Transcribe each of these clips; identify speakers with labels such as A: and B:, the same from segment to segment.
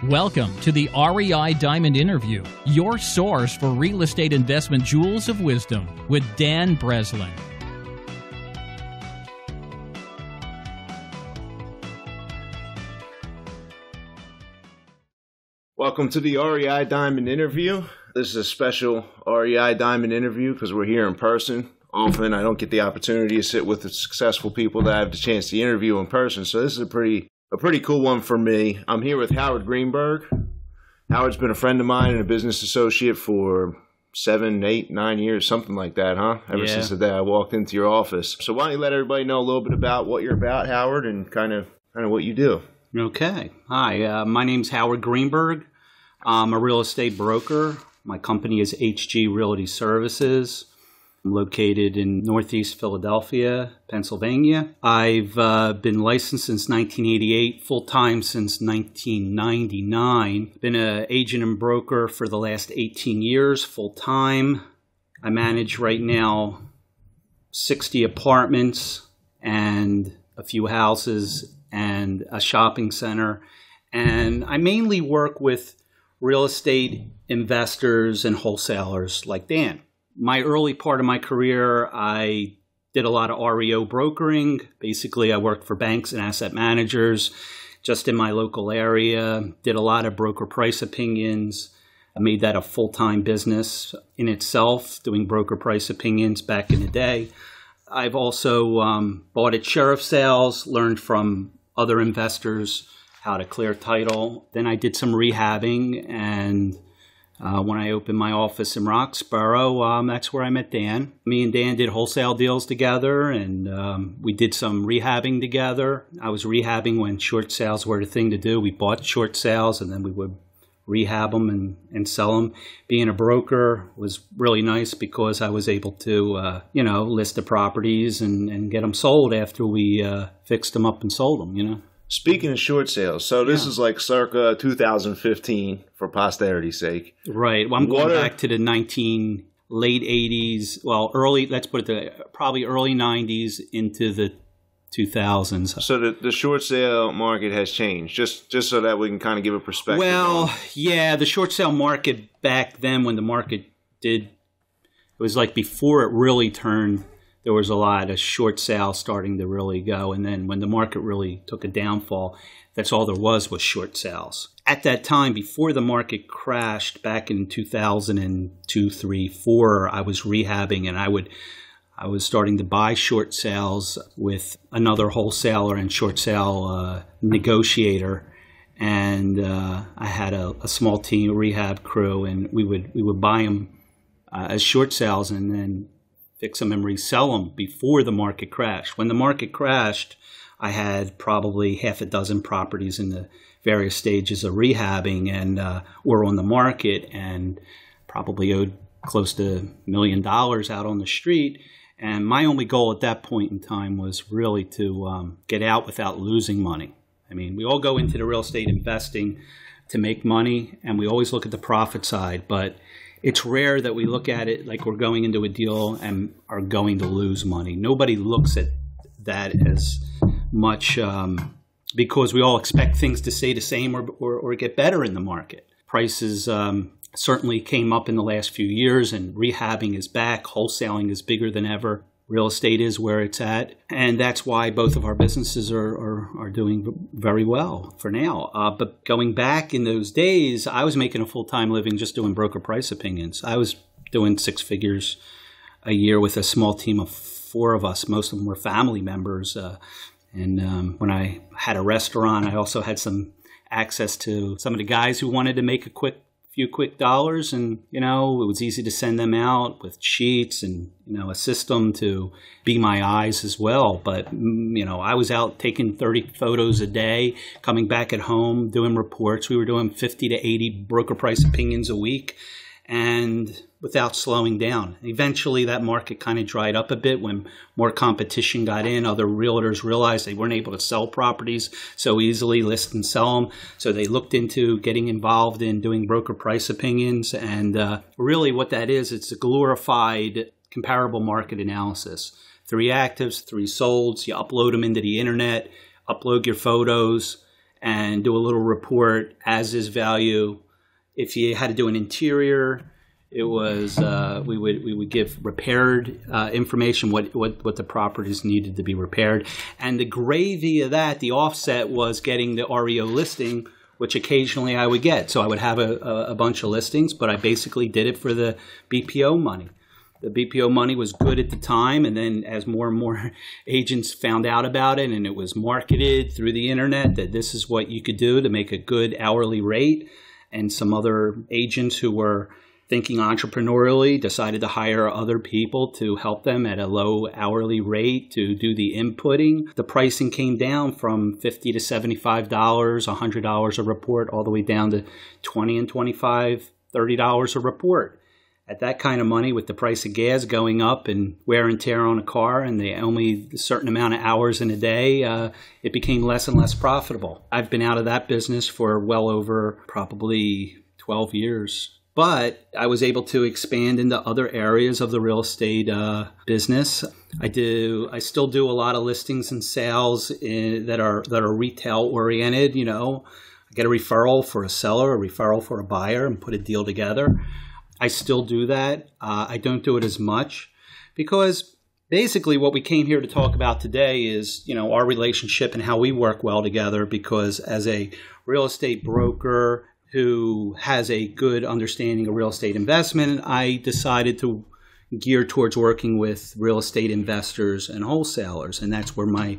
A: Welcome to the REI Diamond Interview, your source for real estate investment jewels of wisdom with Dan Breslin.
B: Welcome to the REI Diamond Interview. This is a special REI Diamond interview because we're here in person. Often I don't get the opportunity to sit with the successful people that I have the chance to interview in person, so this is a pretty cool one for me. I'm here with Howard Greenberg. Howard's been a friend of mine and a business associate for 7, 8, 9 years, something like that, huh? Ever since the day I walked into your office. So why don't you let everybody know a little bit about what you're about, Howard, and kind of what you do.
C: Okay. Hi, my name's Howard Greenberg. I'm a real estate broker. My company is HG Realty Services. I'm located in Northeast Philadelphia, Pennsylvania. I've been licensed since 1988, full-time since 1999. Been an agent and broker for the last 18 years, full-time. I manage right now 60 apartments and a few houses and a shopping center. And I mainly work with real estate investors and wholesalers like Dan. My early part of my career, I did a lot of REO brokering. Basically, I worked for banks and asset managers just in my local area, did a lot of broker price opinions. I made that a full-time business in itself, doing broker price opinions back in the day. I've also bought at sheriff sales, learned from other investors how to clear title. Then I did some rehabbing, and when I opened my office in Roxborough, that's where I met Dan. Me and Dan did wholesale deals together, and we did some rehabbing together. I was rehabbing when short sales were the thing to do. We bought short sales, and then we would rehab them and sell them. Being a broker was really nice because I was able to, list the properties and get them sold after we fixed them up and sold them,
B: Speaking of short sales, so this is like circa 2015 for posterity's sake.
C: Right. Well, I'm going back to the late 80s, probably early 90s into the 2000s.
B: So the short sale market has changed, just so that we can kind of give a perspective.
C: Well, yeah, the short sale market back then when the market it was like before it really turned, there was a lot of short sales starting to really go. And then when the market really took a downfall, that's all there was short sales. At that time, before the market crashed back in 2002, 3, 4, I was rehabbing and I was starting to buy short sales with another wholesaler and short sale negotiator. And I had a small team, a rehab crew, and we would buy them as short sales and then fix them and resell them before the market crashed. When the market crashed, I had probably half a dozen properties in the various stages of rehabbing and were on the market and probably owed close to $1 million out on the street. And my only goal at that point in time was really to get out without losing money. I mean, we all go into the real estate investing to make money, and we always look at the profit side, but it's rare that we look at it like we're going into a deal and are going to lose money. Nobody looks at that as much because we all expect things to stay the same or get better in the market. Prices certainly came up in the last few years, and rehabbing is back. Wholesaling is bigger than ever. Real estate is where it's at. And that's why both of our businesses are doing very well for now. But going back in those days, I was making a full-time living just doing broker price opinions. I was doing 6 figures a year with a small team of 4 of us. Most of them were family members. And when I had a restaurant, I also had some access to some of the guys who wanted to make few quick dollars, and it was easy to send them out with sheets and a system to be my eyes as well. But I was out taking 30 photos a day, coming back at home doing reports. We were doing 50 to 80 broker price opinions a week, and without slowing down. Eventually that market kind of dried up a bit when more competition got in. Other realtors realized they weren't able to sell properties so easily, list and sell them. So they looked into getting involved in doing broker price opinions. And really what that is, it's a glorified comparable market analysis. 3 actives, 3 solds. You upload them into the internet, upload your photos, and do a little report as is value. If you had to do an interior, it was we would give repaired information, what the properties needed to be repaired. And the gravy of that, the offset, was getting the REO listing, which occasionally I would get. So I would have a bunch of listings, but I basically did it for the BPO money. The BPO money was good at the time, and then as more and more agents found out about it and it was marketed through the internet that this is what you could do to make a good hourly rate, and some other agents who were thinking entrepreneurially decided to hire other people to help them at a low hourly rate to do the inputting. The pricing came down from $50 to $75, $100 a report, all the way down to $20 and $25, $30 a report. At that kind of money, with the price of gas going up and wear and tear on a car and the only certain amount of hours in a day, it became less and less profitable. I've been out of that business for well over probably 12 years. But I was able to expand into other areas of the real estate business. I still do a lot of listings and sales that are retail oriented. You know, I get a referral for a seller, a referral for a buyer, and put a deal together. I still do that. I don't do it as much because basically what we came here to talk about today is, you know, our relationship and how we work well together, because as a real estate broker who has a good understanding of real estate investment, I decided to gear towards working with real estate investors and wholesalers. And that's where my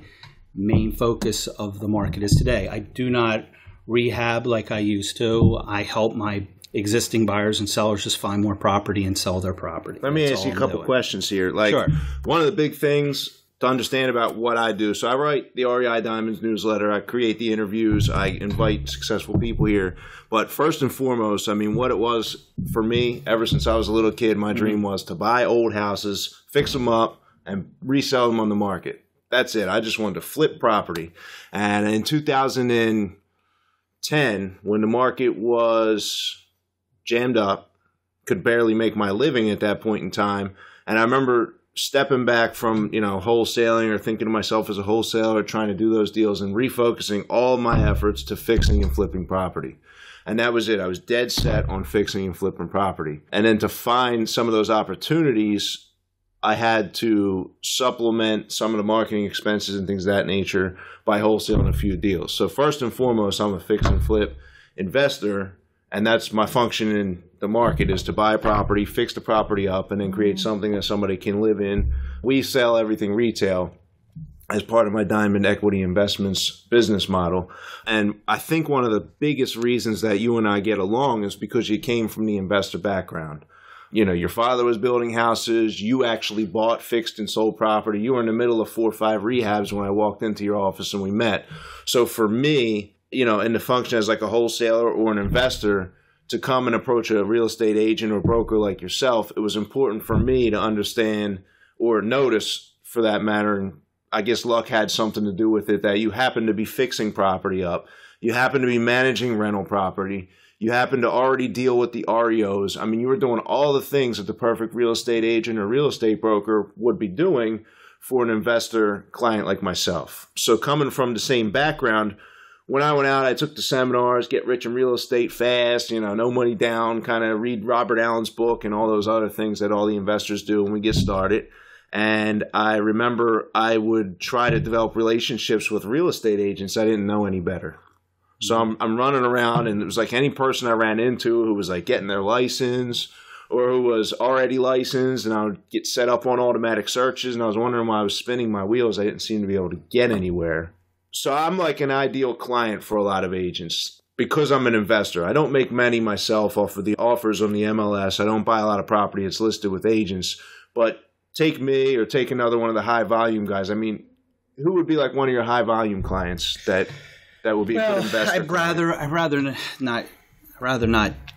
C: main focus of the market is today. I do not rehab like I used to. I help my existing buyers and sellers just find more property and sell their property.
B: Let me ask you a couple questions here. Like,
C: sure.
B: One of the big things to understand about what I do. So I write the REI Diamonds newsletter. I create the interviews. I invite successful people here. But first and foremost, I mean, what it was for me ever since I was a little kid, my dream was to buy old houses, fix them up, and resell them on the market. That's it. I just wanted to flip property. And in 2010, when the market was jammed up, could barely make my living at that point in time. And I remember stepping back from, you know, wholesaling or thinking of myself as a wholesaler, trying to do those deals and refocusing all my efforts to fixing and flipping property. And that was it. I was dead set on fixing and flipping property. And then to find some of those opportunities, I had to supplement some of the marketing expenses and things of that nature by wholesaling a few deals. So first and foremost, I'm a fix and flip investor. And that's my function in the market, is to buy a property, fix the property up, and then create something that somebody can live in. We sell everything retail as part of my Diamond Equity Investments business model. And I think one of the biggest reasons that you and I get along is because you came from the investor background. You know, your father was building houses. You actually bought, fixed, and sold property. You were in the middle of 4 or 5 rehabs when I walked into your office and we met. So for me, you know, in the function as like a wholesaler or an investor, to come and approach a real estate agent or broker like yourself, it was important for me to understand or notice, for that matter, and I guess luck had something to do with it, that you happen to be fixing property up. You happen to be managing rental property. You happen to already deal with the REOs. I mean, you were doing all the things that the perfect real estate agent or real estate broker would be doing for an investor client like myself. So coming from the same background, when I went out, I took the seminars, Get Rich in Real Estate Fast, you know, No Money Down, kind of read Robert Allen's book and all those other things that all the investors do when we get started. And I remember I would try to develop relationships with real estate agents. I didn't know any better. So I'm running around, and it was like any person I ran into who was like getting their license or who was already licensed, and I would get set up on automatic searches, and I was wondering why I was spinning my wheels. I didn't seem to be able to get anywhere. So I'm like an ideal client for a lot of agents because I'm an investor. I don't make money myself off of the offers on the MLS. I don't buy a lot of property that's listed with agents. But take me or take another one of the high volume guys. I mean, who would be like one of your high volume clients that would be a good investor? I'd rather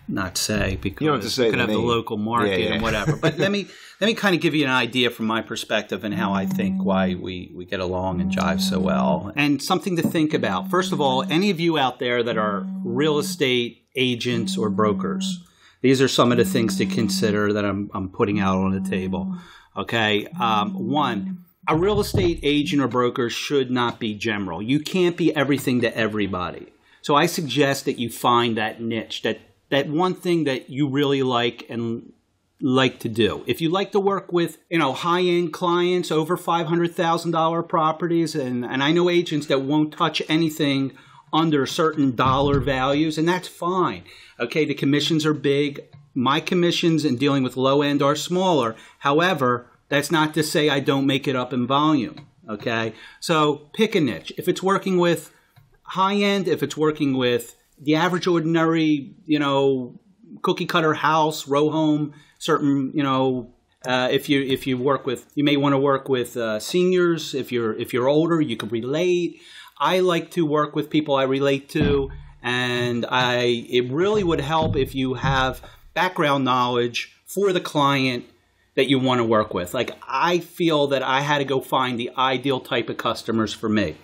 B: not say, because you don't have to say
C: you could have the local market and whatever. But let me kind of give you an idea from my perspective and how I think why we get along and jive so well, and something to think about. First of all, any of you out there that are real estate agents or brokers, these are some of the things to consider that I'm putting out on the table. Okay, one, a real estate agent or broker should not be general. You can't be everything to everybody. So I suggest that you find that niche, that one thing that you really like and like to do. If you like to work with, high-end clients, over $500,000 properties, and I know agents that won't touch anything under certain dollar values, and that's fine. Okay, the commissions are big. My commissions in dealing with low end are smaller. However, that's not to say I don't make it up in volume. Okay, so pick a niche. If it's working with high end, if it's working with the average ordinary, cookie cutter house, row home, certain, if you work with, you may want to work with seniors. If you're older, you can relate. I like to work with people I relate to, and it really would help if you have background knowledge for the client that you want to work with. Like, I feel that I had to go find the ideal type of customers for me.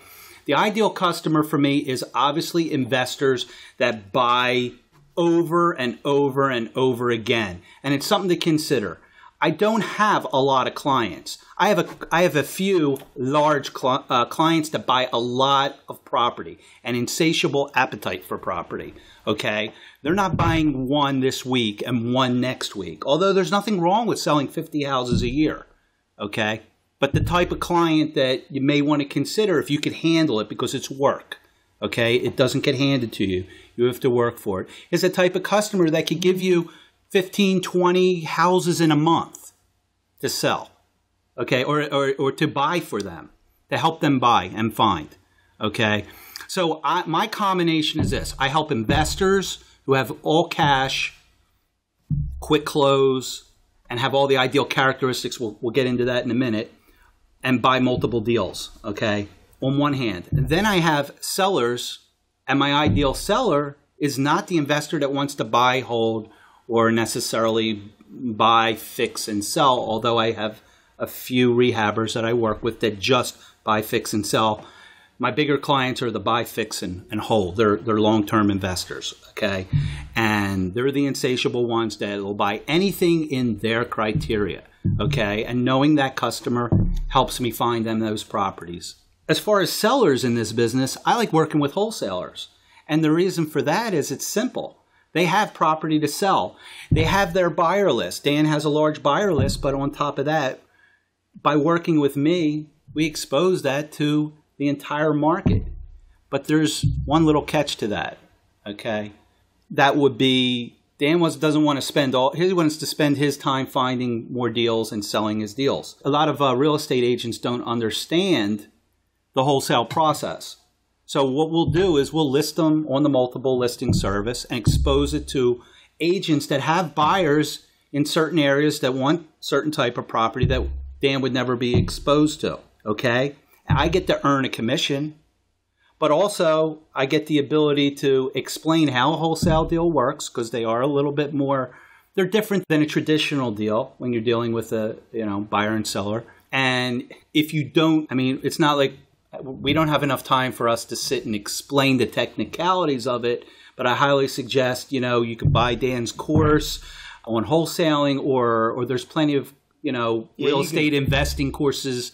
C: The ideal customer for me is obviously investors that buy over and over and over again. And it's something to consider. I don't have a lot of clients. I have a few large clients that buy a lot of property, an insatiable appetite for property. Okay, they're not buying one this week and one next week. Although there's nothing wrong with selling 50 houses a year. Okay, but the type of client that you may want to consider, if you could handle it, because it's work. Okay, it doesn't get handed to you. You have to work for it. Is a type of customer that could give you 15, 20 houses in a month to sell, okay, or to buy for them, to help them buy and find, okay? So my combination is this. I help investors who have all cash, quick close, and have all the ideal characteristics, we'll get into that in a minute, and buy multiple deals, okay, on one hand. And then I have sellers, and my ideal seller is not the investor that wants to buy, hold, or necessarily buy, fix, and sell, although I have a few rehabbers that I work with that just buy, fix, and sell. My bigger clients are the buy, fix, and hold. They're long-term investors, okay? And they're the insatiable ones that will buy anything in their criteria, okay? And knowing that customer helps me find them those properties. As far as sellers in this business, I like working with wholesalers. And the reason for that is it's simple. They have property to sell. They have their buyer list. Dan has a large buyer list, but on top of that, by working with me, we expose that to the entire market. But there's one little catch to that, okay? That would be, Dan doesn't want to spend he wants to spend his time finding more deals and selling his deals. A lot of real estate agents don't understand the wholesale process. So what we'll do is we'll list them on the multiple listing service and expose it to agents that have buyers in certain areas that want certain type of property that Dan would never be exposed to, okay? I get to earn a commission, but also I get the ability to explain how a wholesale deal works, because they are a little bit more, they're different than a traditional deal when you're dealing with a buyer and seller. And if you don't, it's not like, we don't have enough time for us to sit and explain the technicalities of it, but I highly suggest, you could buy Dan's course on wholesaling, or there's plenty of, real estate investing courses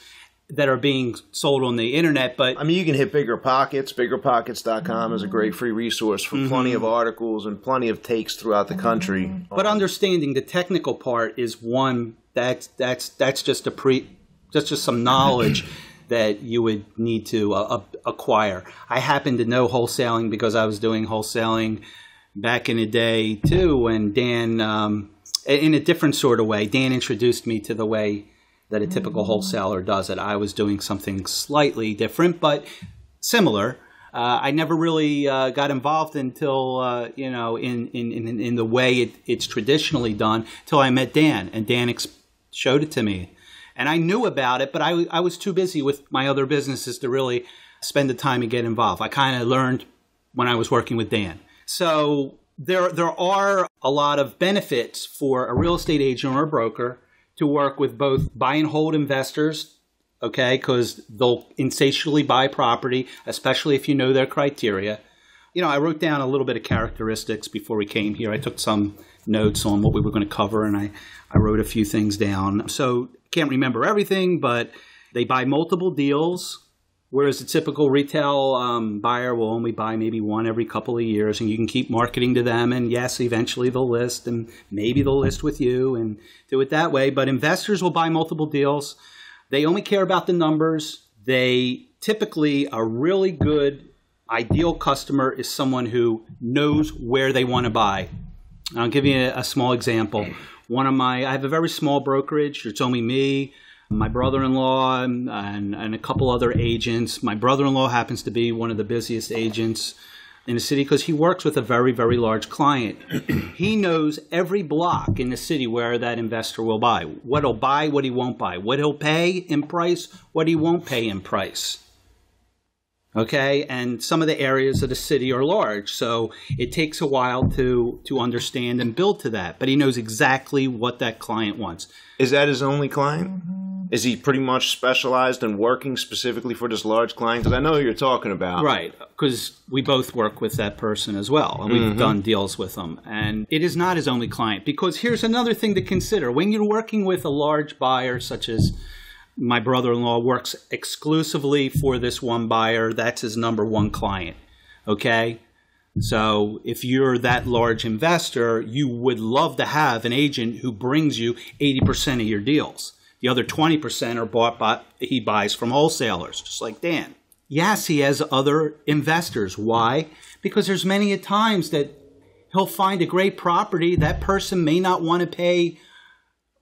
C: that are being sold on the internet. But
B: you can hit Bigger Pockets. BiggerPockets.com is a great free resource for plenty of articles and plenty of takes throughout the country.
C: But understanding the technical part is one that's just just some knowledge that you would need to acquire. I happen to know wholesaling because I was doing wholesaling back in the day too, when Dan, in a different sort of way, Dan introduced me to the way that a typical wholesaler does it. I was doing something slightly different, but similar. I never really got involved until, in the way it's traditionally done, till I met Dan, and Dan showed it to me. And I knew about it, but I was too busy with my other businesses to really spend the time and get involved. I kind of learned when I was working with Dan. So there are a lot of benefits for a real estate agent or a broker to work with both buy and hold investors, okay, because they'll insatiably buy property, especially if you know their criteria. I wrote down a little bit of characteristics before we came here. I took some notes on what we were going to cover, and I wrote a few things down. So can't remember everything, but they buy multiple deals Whereas the typical retail buyer will only buy maybe one every couple of years, and you can keep marketing to them. And yes, eventually they'll list, and maybe they'll list with you and do it that way. But investors will buy multiple deals. They only care about the numbers. They typically, a really good ideal customer is someone who knows where they want to buy. I'll give you a small example. I have a very small brokerage. It's only me, my brother-in-law, and a couple other agents. My brother-in-law happens to be one of the busiest agents in the city because he works with a very, very large client. He knows every block in the city where that investor will buy, what he'll buy, what he won't buy, what he'll pay in price, what he won't pay in price. Okay, and some of the areas of the city are large, so it takes a while to understand and build to that. But he knows exactly what that client wants.
B: Is that his only client? Is he pretty much specialized in working specifically for this large client? Because I know who you're talking about.
C: Right, because we both work with that person as well, and we've done deals with them. And it is not his only client, because here's another thing to consider. When you're working with a large buyer such as my brother-in-law works exclusively for this one buyer. That's his number one client, okay? So if you're that large investor, you would love to have an agent who brings you 80% of your deals. The other 20% are he buys from wholesalers, just like Dan. Yes, he has other investors. Why? Because there's many a times that he'll find a great property. That person may not want to pay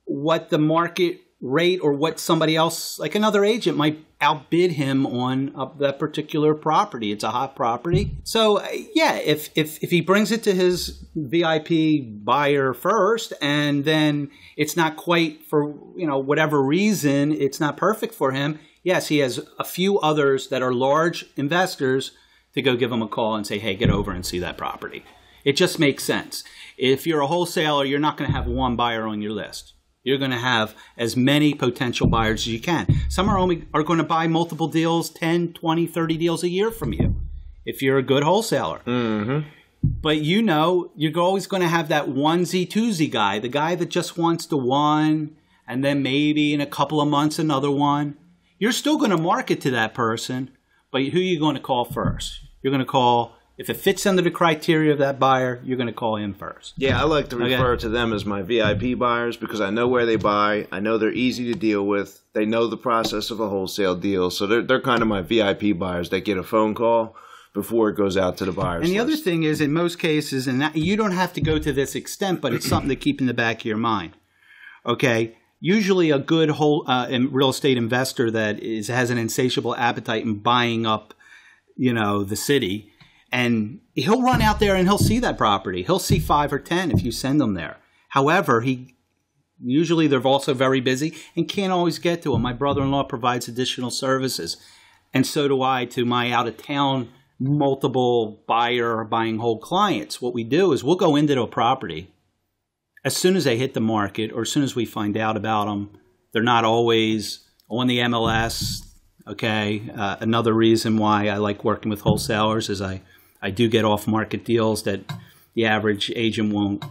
C: what the market rate or what somebody else, like another agent, might outbid him on that particular property. It's a hot property. So yeah, if he brings it to his VIP buyer first, and then it's not quite for whatever reason, it's not perfect for him. Yes, he has a few others that are large investors to go give him a call and say, hey, get over and see that property. It just makes sense. If you're a wholesaler, you're not going to have one buyer on your list. You're going to have as many potential buyers as you can. Some are going to buy multiple deals, 10, 20, 30 deals a year from you if you're a good wholesaler. Mm-hmm. But you're always going to have that onesie, twosie guy, the guy that just wants the one, and then maybe in a couple of months another one. You're still going to market to that person, but who are you going to call first? You're going to call, if it fits under the criteria of that buyer, you're going to call him first.
B: Yeah, I like to refer to them as my VIP buyers because I know where they buy. I know they're easy to deal with. They know the process of a wholesale deal. So they're kind of my VIP buyers that get a phone call before it goes out to the buyers.
C: And the other thing is, in most cases, and you don't have to go to this extent, but it's something to keep in the back of your mind. Okay? Usually a good real estate investor that has an insatiable appetite in buying up, the city, and he'll run out there and he'll see that property. He'll see 5 or 10 if you send them there. However, usually they're also very busy and can't always get to them. My brother-in-law provides additional services, and so do I to my out-of-town multiple buying whole clients. What we do is we'll go into a property as soon as they hit the market or as soon as we find out about them. They're not always on the MLS. Okay. Another reason why I like working with wholesalers is I do get off-market deals that the average agent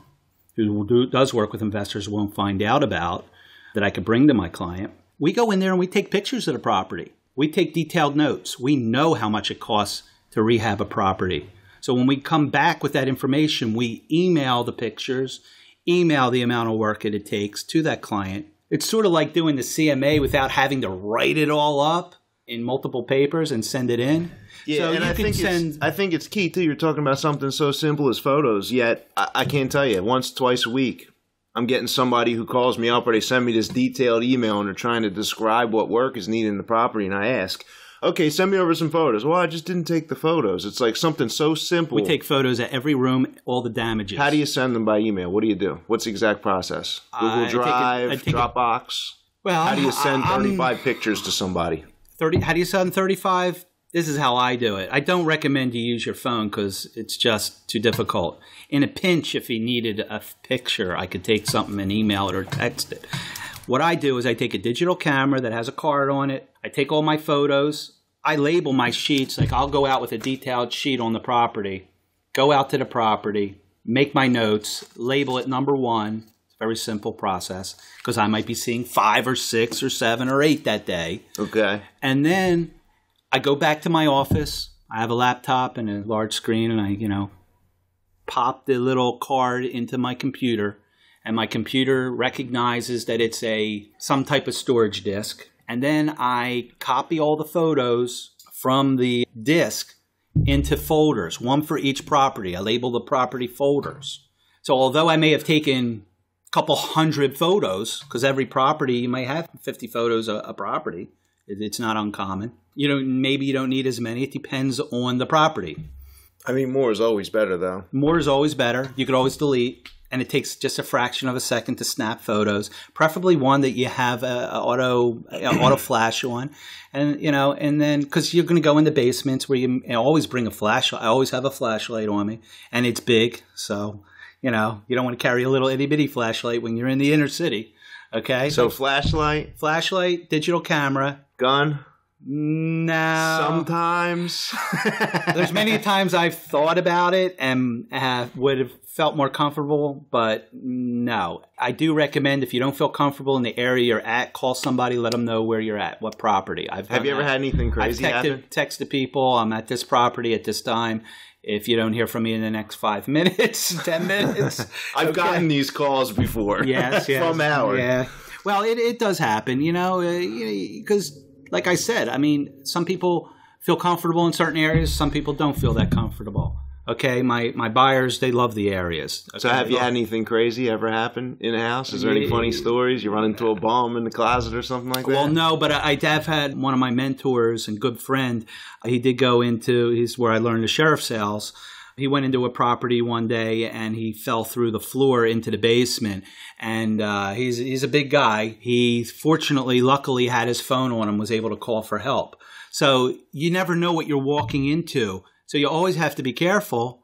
C: who does work with investors won't find out about, that I could bring to my client. We go in there and we take pictures of the property. We take detailed notes. We know how much it costs to rehab a property. So when we come back with that information, we email the pictures, email the amount of work it takes to that client. It's sort of like doing the CMA without having to write it all up in multiple papers and send it in.
B: Yeah,
C: so
B: and I think it's key, too. You're talking about something so simple as photos, yet I can't tell you, once, twice a week, I'm getting somebody who calls me up or they send me this detailed email and they're trying to describe what work is needed in the property, and I ask, okay, send me over some photos. Well, I just didn't take the photos. It's like something so simple.
C: We take photos at every room, all the damages.
B: How do you send them by email? What do you do? What's the exact process? Google Drive, Dropbox?
C: Well,
B: how do you send 35 pictures to somebody?
C: How do you send 35? This is how I do it. I don't recommend you use your phone because it's just too difficult. In a pinch, if you needed a picture, I could take something and email it or text it. What I do is I take a digital camera that has a card on it. I take all my photos. I label my sheets. Like I'll go out with a detailed sheet on the property, go out to the property, make my notes, label it number 1. It's a very simple process because I might be seeing 5 or 6 or 7 or 8 that day.
B: Okay.
C: And then I go back to my office. I have a laptop and a large screen, and I, pop the little card into my computer, and my computer recognizes that it's some type of storage disk. And then I copy all the photos from the disk into folders, one for each property. I label the property folders. So although I may have taken a couple hundred photos, because every property, you might have 50 photos a property. It's not uncommon. Maybe you don't need as many. It depends on the property.
B: I mean, more is always better, though.
C: More is always better. You could always delete, and it takes just a fraction of a second to snap photos. Preferably one that you have auto flash on, and and then because you're going to go in the basements where you always bring a flashlight. I always have a flashlight on me, and it's big, so you don't want to carry a little itty bitty flashlight when you're in the inner city. Okay,
B: so flashlight,
C: digital camera,
B: gun.
C: No.
B: Sometimes.
C: There's many times I've thought about it and would have felt more comfortable, but no. I do recommend if you don't feel comfortable in the area you're at, call somebody, let them know where you're at, what property.
B: Have you ever had anything crazy happen?
C: I've texted people, I'm at this property at this time. If you don't hear from me in the next 5 minutes, 10 minutes.
B: I've gotten these calls before.
C: Yes.
B: From Howard.
C: Yeah. Well, it does happen, because like I said, I mean, some people feel comfortable in certain areas. Some people don't feel that comfortable. Okay, my buyers, they love the areas. Okay?
B: So have you had anything crazy ever happen in a house? Is there any funny stories? You run into a bum in the closet or something like that?
C: Well, no, but I have had one of my mentors and good friend. He did go he's where I learned the sheriff sales. He went into a property one day and he fell through the floor into the basement. And he's a big guy. He luckily had his phone on him, was able to call for help. So you never know what you're walking into. So you always have to be careful.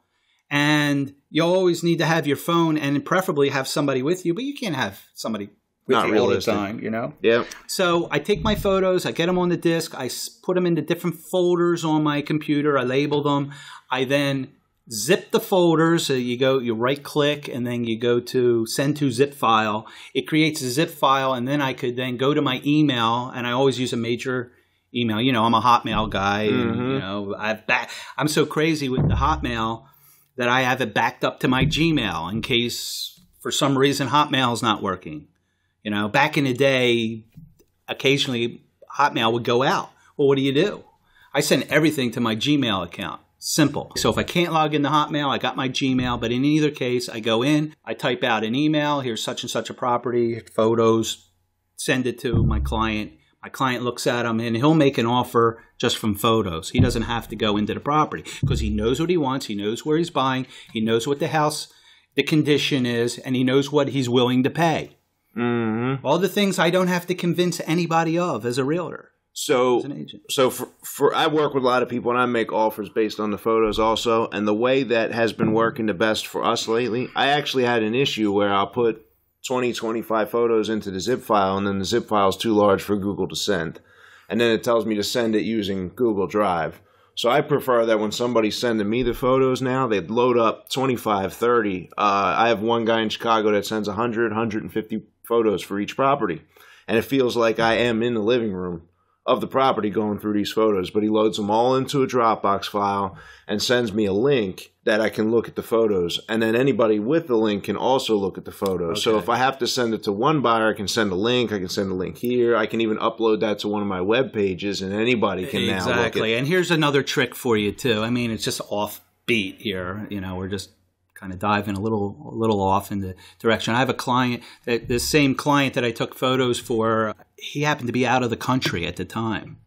C: And you always need to have your phone and preferably have somebody with you. But you can't have somebody with you all the time,
B: Yeah.
C: So I take my photos. I get them on the disk. I put them into different folders on my computer. I label them. I then zip the folders. You right click and then you go to send to zip file. It creates a zip file, and then I could then go to my email, and I always use a major email. I'm a Hotmail guy.
B: Mm-hmm.
C: And, I'm so crazy with the Hotmail that I have it backed up to my Gmail in case for some reason Hotmail is not working. Back in the day, occasionally Hotmail would go out. Well, what do? I send everything to my Gmail account. Simple. So if I can't log into Hotmail, I got my Gmail. But in either case, I go in, I type out an email. Here's such and such a property, photos, send it to my client. My client looks at them, and he'll make an offer just from photos. He doesn't have to go into the property because he knows what he wants. He knows where he's buying. He knows what the house, the condition is, and he knows what he's willing to pay.
B: Mm-hmm.
C: All the things I don't have to convince anybody of as a realtor.
B: So,
C: as an agent.
B: So for I work with a lot of people, and I make offers based on the photos also. And the way that has been working the best for us lately, I actually had an issue where I'll put 20, 25 photos into the zip file, and then the zip file is too large for Google to send. And then it tells me to send it using Google Drive. So I prefer that when somebody's sending me the photos now, they load up 25, 30. I have one guy in Chicago that sends 100, 150 photos for each property. And it feels like I am in the living room of the property going through these photos, but he loads them all into a Dropbox file and sends me a link that I can look at the photos. And then anybody with the link can also look at the photos. Okay. So if I have to send it to one buyer, I can send a link. I can send a link here. I can even upload that to one of my web pages, and anybody can now look at it.
C: Exactly. And here's another trick for you too. I mean, it's just offbeat here. We're just kind of diving a little off in the direction. I have a client, the same client that I took photos for, he happened to be out of the country at the time,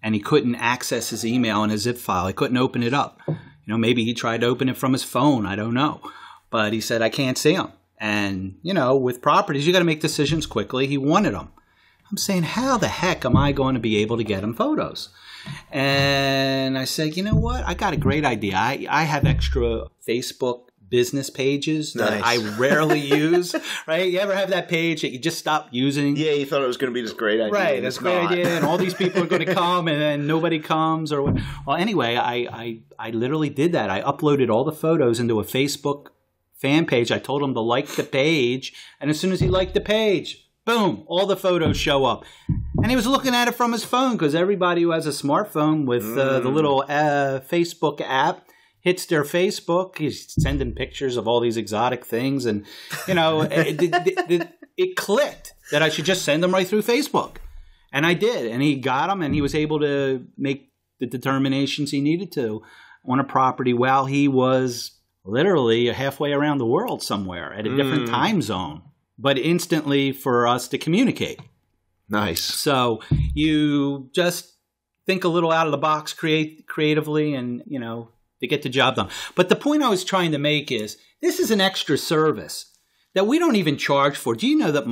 C: and he couldn't access his email in a zip file. He couldn't open it up. Maybe he tried to open it from his phone. I don't know. But he said, I can't see them. And, with properties, you got to make decisions quickly. He wanted them. I'm saying, how the heck am I going to be able to get him photos? And I said, you know what? I got a great idea. I have extra Facebook business pages that I rarely use, right? You ever have that page that you just stop using?
B: Yeah, you thought it was going to be this great idea.
C: Right, that's a great idea, and all these people are going to come, and then nobody comes. Well, anyway, I literally did that. I uploaded all the photos into a Facebook fan page. I told him to like the page, and as soon as he liked the page, boom, all the photos show up. And he was looking at it from his phone because everybody who has a smartphone with the little Facebook app hits their Facebook. He's sending pictures of all these exotic things. And, you know, it clicked that I should just send them right through Facebook. And I did. And he got them, and he was able to make the determinations he needed to on a property while he was literally halfway around the world somewhere at a different time zone, but instantly for us to communicate.
B: Nice.
C: So you just think a little out of the box creatively and, you know, to get the job done. But the point I was trying to make is this is an extra service that we don't even charge for. Do you know that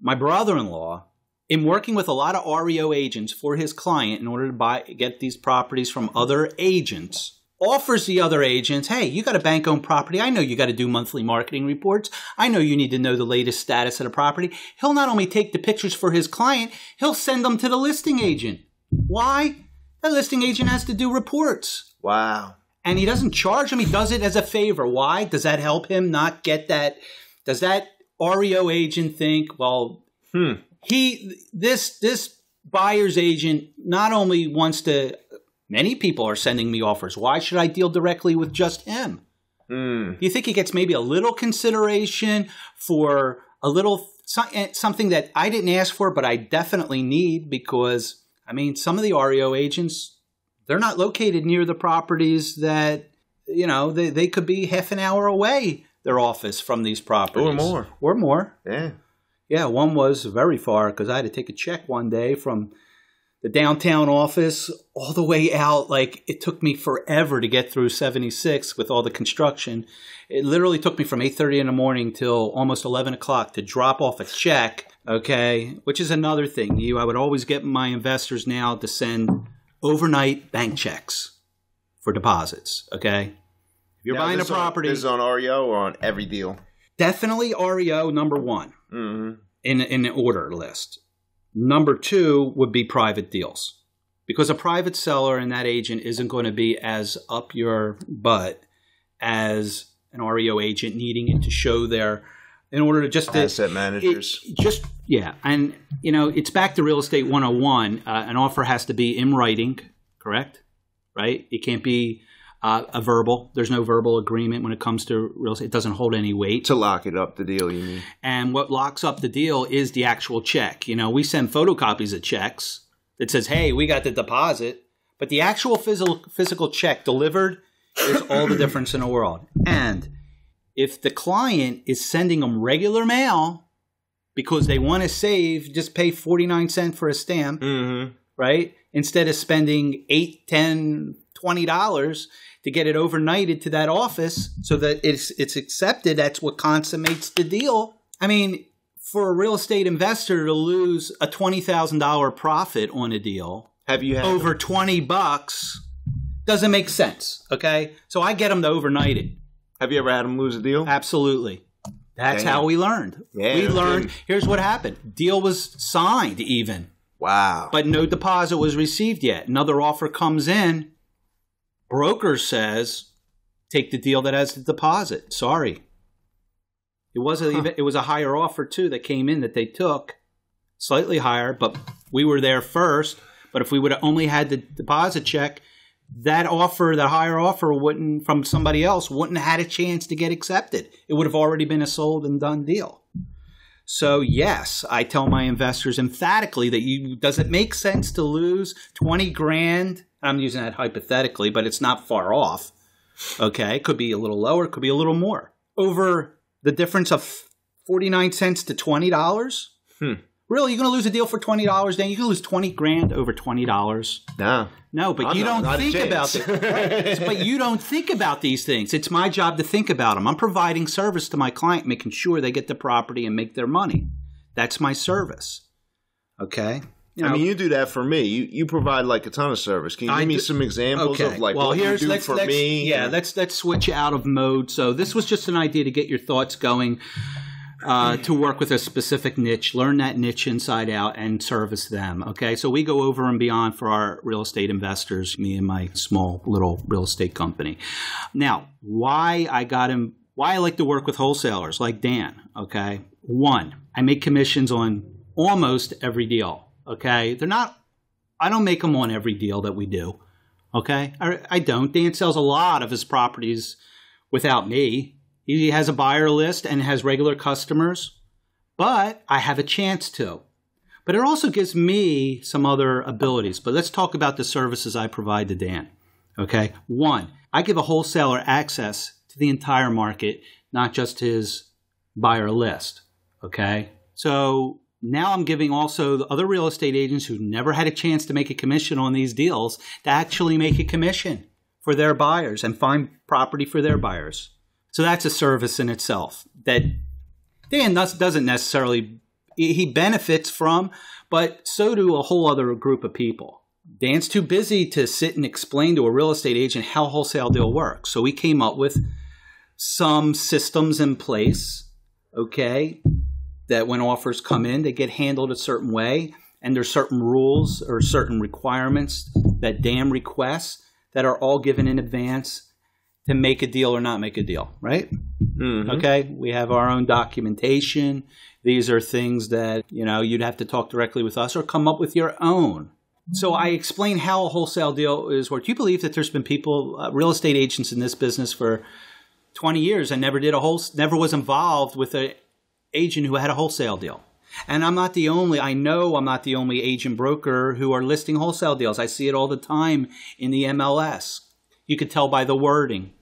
C: my brother-in-law, in working with a lot of REO agents for his client in order to get these properties from other agents, offers the other agents, hey, you got a bank-owned property. I know you got to do monthly marketing reports. I know you need to know the latest status of the property. He'll not only take the pictures for his client, he'll send them to the listing agent. Why? The listing agent has to do reports.
B: Wow.
C: And he doesn't charge him. He does it as a favor. Why? Does that help him not get that? Does that REO agent think, well, this buyer's agent not only wants to, many people are sending me offers. Why should I deal directly with just him? Do you think he gets maybe a little consideration for a little something that I didn't ask for, but I definitely need? Because, I mean, some of the REO agents, they're not located near the properties that, you know, they could be half an hour away, their office, from these properties. Or more.
B: Yeah.
C: Yeah, one was very far because I had to take a check one day from the downtown office all the way out. Like, it took me forever to get through 76 with all the construction. It literally took me from 8:30 in the morning till almost 11 o'clock to drop off a check, okay, which is another thing. I would always get my investors now to send overnight bank checks for deposits, okay? If you're buying a property.
B: This is on REO or on every deal?
C: Definitely REO, number one, in the order list. Number two would be private deals, because a private seller and that agent isn't going to be as up your butt as an REO agent needing it to show their, in order to just
B: asset managers.
C: And you know, it's back to real estate 101. An offer has to be in writing, correct? Right? It can't be a verbal. There's no verbal agreement when it comes to real estate. It doesn't hold any weight.
B: To lock it up, the deal, you mean?
C: And what locks up the deal is the actual check. You know, we send photocopies of checks that says, hey, we got the deposit. But the actual physical check delivered is all the difference in the world. And if the client is sending them regular mail because they want to save, just pay 49 cents for a stamp, right? Instead of spending $8, $10, $20 to get it overnighted to that office so that it's accepted. That's what consummates the deal. I mean, for a real estate investor to lose a $20,000 profit on a deal over $20 doesn't make sense. Okay, so I get them to overnight it.
B: Have you ever had them lose a deal?
C: Absolutely. That's how we learned. Yeah, we learned. Here's what happened. Deal was signed even.
B: Wow.
C: But no deposit was received yet. Another offer comes in. Broker says, take the deal that has the deposit. Sorry. It was a higher offer, too, that came in that they took. Slightly higher, but we were there first. But if we would have only had the deposit check, that offer, the higher offer from somebody else wouldn't have had a chance to get accepted. It would have already been a sold and done deal. So, yes, I tell my investors emphatically that does it make sense to lose 20 grand? I'm using that hypothetically, but it's not far off. Okay, it could be a little lower, it could be a little more. Over the difference of 49 cents to $20? Really, you're going to lose a deal for $20, then? You're going to lose 20 grand over $20? No, but you don't think about it. Right? But you don't think about these things. It's my job to think about them. I'm providing service to my client, making sure they get the property and make their money. That's my service. Okay? You know,
B: I mean, you do that for me. You provide like a ton of service. Can you give me some examples of like what you do for me?
C: Yeah, let's switch out of mode. So this was just an idea to get your thoughts going, to work with a specific niche, learn that niche inside out, and service them. Okay, so we go over and beyond for our real estate investors, me and my small little real estate company. Now, why I like to work with wholesalers like Dan. Okay, one, I make commissions on almost every deal. okay? I don't make them on every deal that we do, okay? I don't. Dan sells a lot of his properties without me. He has a buyer list and has regular customers, but I have a chance to. But it also gives me some other abilities. But let's talk about the services I provide to Dan, okay? 1, I give a wholesaler access to the entire market, not just his buyer list, okay? So now I'm giving also the other real estate agents who never had a chance to make a commission on these deals to actually make a commission for their buyers and find property for their buyers. So that's a service in itself that Dan doesn't necessarily, he benefits from, but so do a whole other group of people. Dan's too busy to sit and explain to a real estate agent how a wholesale deal works. So we came up with some systems in place, okay, that when offers come in, they get handled a certain way. And there's certain rules or certain requirements that Dan requests that are all given in advance to make a deal or not make a deal, right? Mm-hmm. Okay, we have our own documentation. These are things that, you'd have to talk directly with us or come up with your own. So I explain how a wholesale deal is worked. You believe that there's been people, real estate agents in this business for 20 years and never was involved with an agent who had a wholesale deal. And I know I'm not the only agent broker who are listing wholesale deals. I see it all the time in the MLS. You could tell by the wording.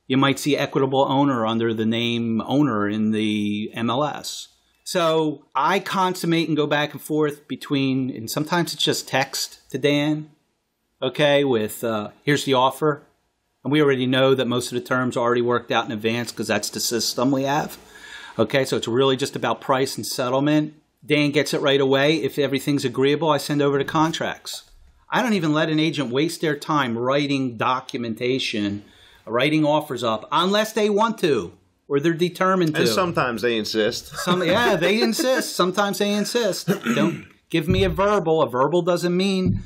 C: You might see equitable owner under the name owner in the MLS. So I consummate and go back and forth between, and sometimes it's just text to Dan, okay, with here's the offer. And we already know that most of the terms are already worked out in advance because that's the system we have. Okay, so it's really just about price and settlement. Dan gets it right away. If everything's agreeable, I send over the contracts. I don't even let an agent waste their time writing documentation, writing offers up, unless they want to or they're determined to.
B: And sometimes they insist.
C: They insist. Sometimes they insist. Don't give me a verbal. A verbal doesn't mean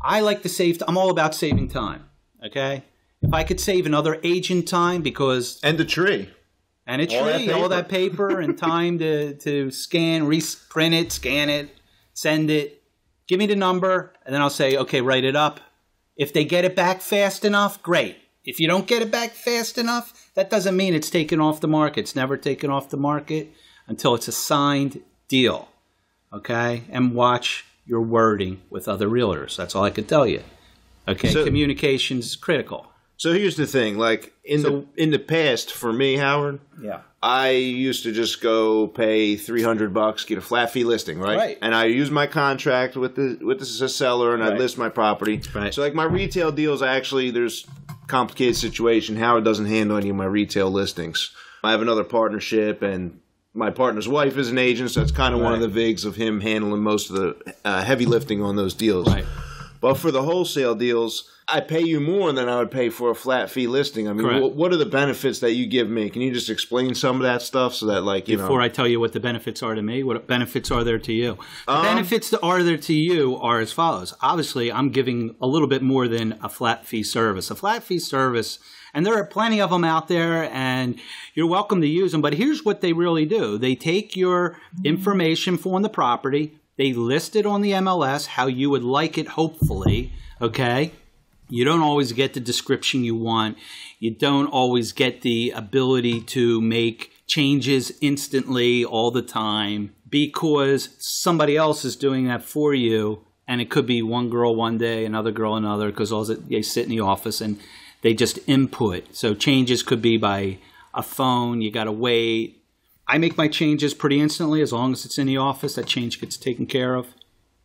C: I like to save. I'm all about saving time, okay? If I could save another agent time because...
B: And a tree.
C: And a tree, all that paper and time to scan, reprint it, scan it, send it. Give me the number, and then I'll say, okay, write it up. If they get it back fast enough, great. If you don't get it back fast enough, that doesn't mean it's taken off the market. It's never taken off the market until it's a signed deal, okay? And watch your wording with other realtors. That's all I can tell you, okay? So, communication is critical.
B: So here's the thing, like in the past for me, Howard, I used to just go pay $300, get a flat fee listing, right? And I use my contract with the seller and I list my property. Right. So like my retail deals, there's complicated situation. Howard doesn't handle any of my retail listings. I have another partnership and my partner's wife is an agent, so it's kind of one of the vigs of him handling most of the heavy lifting on those deals. Right. But for the wholesale deals, I pay you more than I would pay for a flat fee listing. I mean, what are the benefits that you give me? Can you just explain some of that stuff so that, like,
C: Before I tell you what the benefits are to me, what benefits are there to you? The benefits that are there to you are as follows. Obviously, I'm giving a little bit more than a flat fee service. A flat fee service, and there are plenty of them out there, and you're welcome to use them. But here's what they really do. They take your information on the property. They list it on the MLS how you would like it, hopefully, okay? You don't always get the description you want. You don't always get the ability to make changes instantly all the time because somebody else is doing that for you. And it could be one girl one day, another girl another, because they sit in the office and they just input. So changes could be by a phone. You got to wait. I make my changes pretty instantly as long as it's in the office. That change gets taken care of.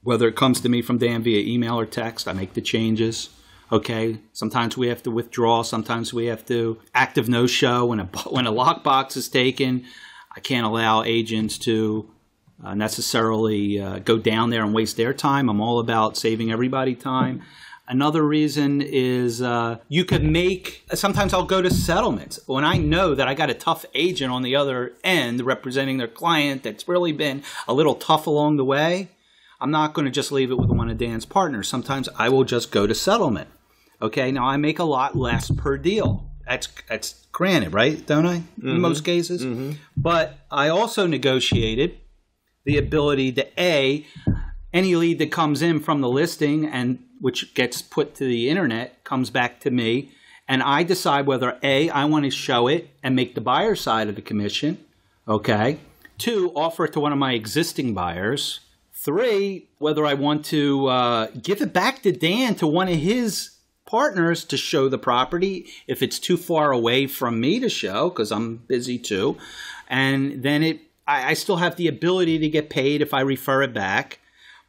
C: Whether it comes to me from Dan via email or text, I make the changes. Okay, sometimes we have to withdraw. Sometimes we have to active no-show. When a lockbox is taken, I can't allow agents to necessarily go down there and waste their time. I'm all about saving everybody time. Another reason is you could make – sometimes I'll go to settlements. When I know that I got a tough agent on the other end representing their client that's really been a little tough along the way, I'm not going to just leave it with one of Dan's partners. Sometimes I will just go to settlement. Okay, now I make a lot less per deal. That's granted, right? Don't I? Mm-hmm. In most cases. Mm-hmm. But I also negotiated the ability to any lead that comes in from the listing and which gets put to the internet comes back to me, and I decide whether A, I want to show it and make the buyer side of the commission, okay? 2, offer it to one of my existing buyers. 3, whether I want to give it back to Dan, to one of his partners to show the property if it's too far away from me to show, because I'm busy too. And then I still have the ability to get paid if I refer it back.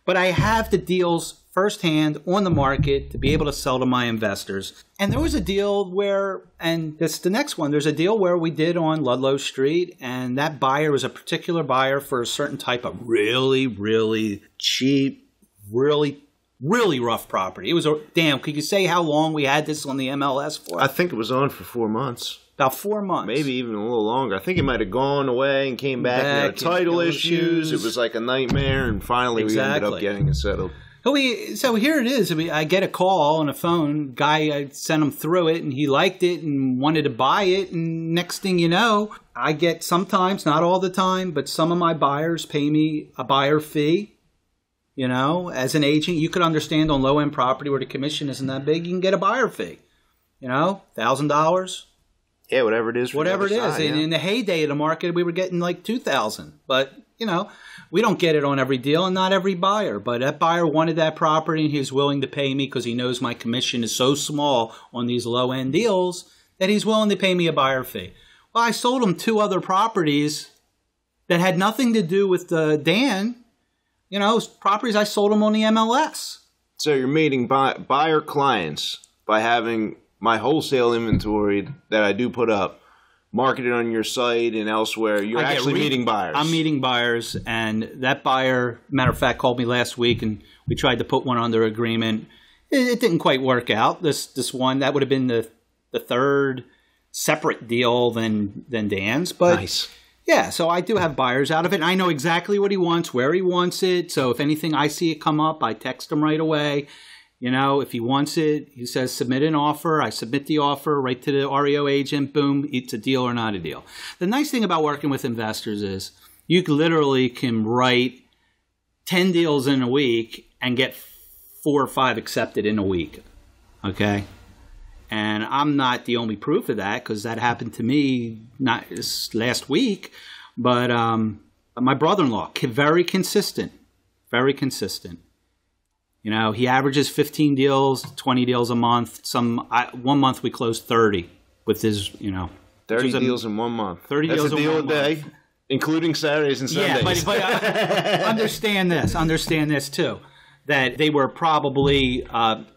C: But I have the deals firsthand on the market to be able to sell to my investors. And there was a deal where, and this is the next one, there's a deal where we did on Ludlow Street, and that buyer was a particular buyer for a certain type of really, really cheap, really, really rough property. It was damn, could you say how long we had this on the MLS for?
B: I think it was on for 4 months.
C: About 4 months.
B: Maybe even a little longer. I think it might have gone away and came back. There were title issues. It was like a nightmare, and finally we ended up getting it settled.
C: So here it is. I get a call on the phone. Guy, I sent him through it, and he liked it and wanted to buy it. And next thing you know, I get sometimes, not all the time, but some of my buyers pay me a buyer fee. You know, as an agent, you could understand on low-end property where the commission isn't that big, you can get a buyer fee. You know, $1,000.
B: Yeah, whatever it is.
C: Whatever it is. In the heyday of the market, we were getting like $2,000. But, you know, we don't get it on every deal and not every buyer. But that buyer wanted that property and he was willing to pay me because he knows my commission is so small on these low-end deals that he's willing to pay me a buyer fee. Well, I sold him 2 other properties that had nothing to do with Dan. You know, properties I sold him on the MLS.
B: So you're meeting buyer clients by having my wholesale inventory that I do put up marketed on your site and elsewhere. You're actually meeting buyers.
C: I'm meeting buyers, and that buyer, matter of fact, called me last week, and we tried to put one under agreement. It didn't quite work out. This one, that would have been the 3rd separate deal than Dan's. But
B: nice.
C: Yeah, so I do have buyers out of it. And I know exactly what he wants, where he wants it. So if anything, I see it come up, I text him right away. You know, if he wants it, he says, submit an offer. I submit the offer right to the REO agent. Boom, it's a deal or not a deal. The nice thing about working with investors is you literally can write 10 deals in a week and get 4 or 5 accepted in a week. Okay? And I'm not the only proof of that because that happened to me not this last week. But my brother-in-law, very consistent, very consistent. You know, he averages 15 deals, 20 deals a month. 1 month we closed 30 with his,
B: 30 deals in 1 month.
C: 30
B: That's
C: deals
B: a
C: in
B: deal
C: 1
B: a day,
C: month.
B: Including Saturdays and Sundays.
C: Yeah, but understand this too, that they were probably,